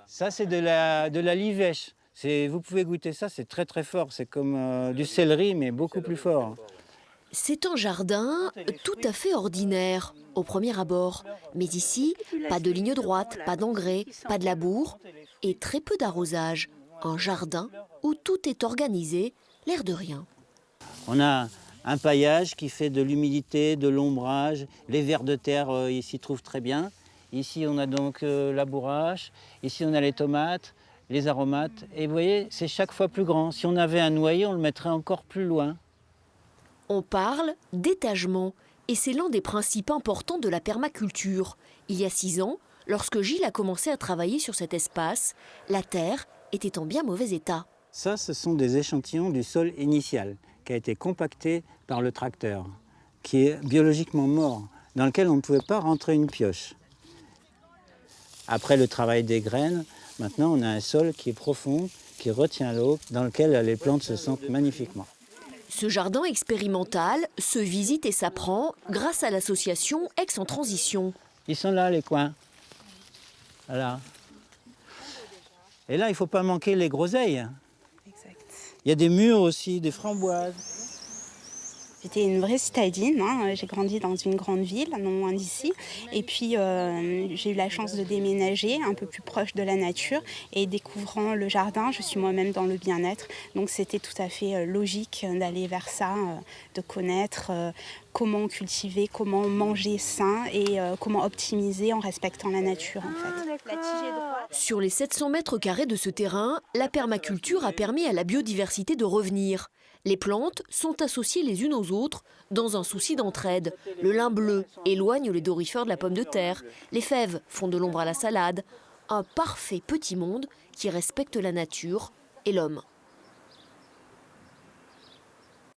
Ça, c'est de la livèche. Vous pouvez goûter ça, c'est très très fort. C'est comme du céleri, mais beaucoup plus fort. C'est un jardin tout à fait ordinaire au premier abord. Mais ici, pas de ligne droite, pas d'engrais, pas de labour et très peu d'arrosage. Un jardin où tout est organisé, l'air de rien. On a un paillage qui fait de l'humidité, de l'ombrage. Les vers de terre, ils s'y trouvent très bien. Ici, on a donc labourage. Ici, on a les tomates, les aromates. Et vous voyez, c'est chaque fois plus grand. Si on avait un noyer, on le mettrait encore plus loin. On parle d'étagement et c'est l'un des principes importants de la permaculture. Il y a 6 ans, lorsque Gilles a commencé à travailler sur cet espace, la terre était en bien mauvais état. Ça, ce sont des échantillons du sol initial qui a été compacté par le tracteur, qui est biologiquement mort, dans lequel on ne pouvait pas rentrer une pioche. Après le travail des graines, maintenant on a un sol qui est profond, qui retient l'eau, dans lequel les plantes se sentent magnifiquement. Ce jardin expérimental se visite et s'apprend grâce à l'association Aix en Transition. Ils sont là, les coins. Voilà. Et là, il ne faut pas manquer les groseilles. Exact. Il y a des mûres aussi, des framboises. J'étais une vraie citadine, hein. J'ai grandi dans une grande ville, non loin d'ici. Et puis j'ai eu la chance de déménager un peu plus proche de la nature. Et découvrant le jardin, je suis moi-même dans le bien-être. Donc c'était tout à fait logique d'aller vers ça, de connaître comment cultiver, comment manger sain et comment optimiser en respectant la nature en fait. Sur les 700 mètres carrés de ce terrain, la permaculture a permis à la biodiversité de revenir. Les plantes sont associées les unes aux autres dans un souci d'entraide. Le lin bleu éloigne les dorifères de la pomme de terre. Les fèves font de l'ombre à la salade. Un parfait petit monde qui respecte la nature et l'homme.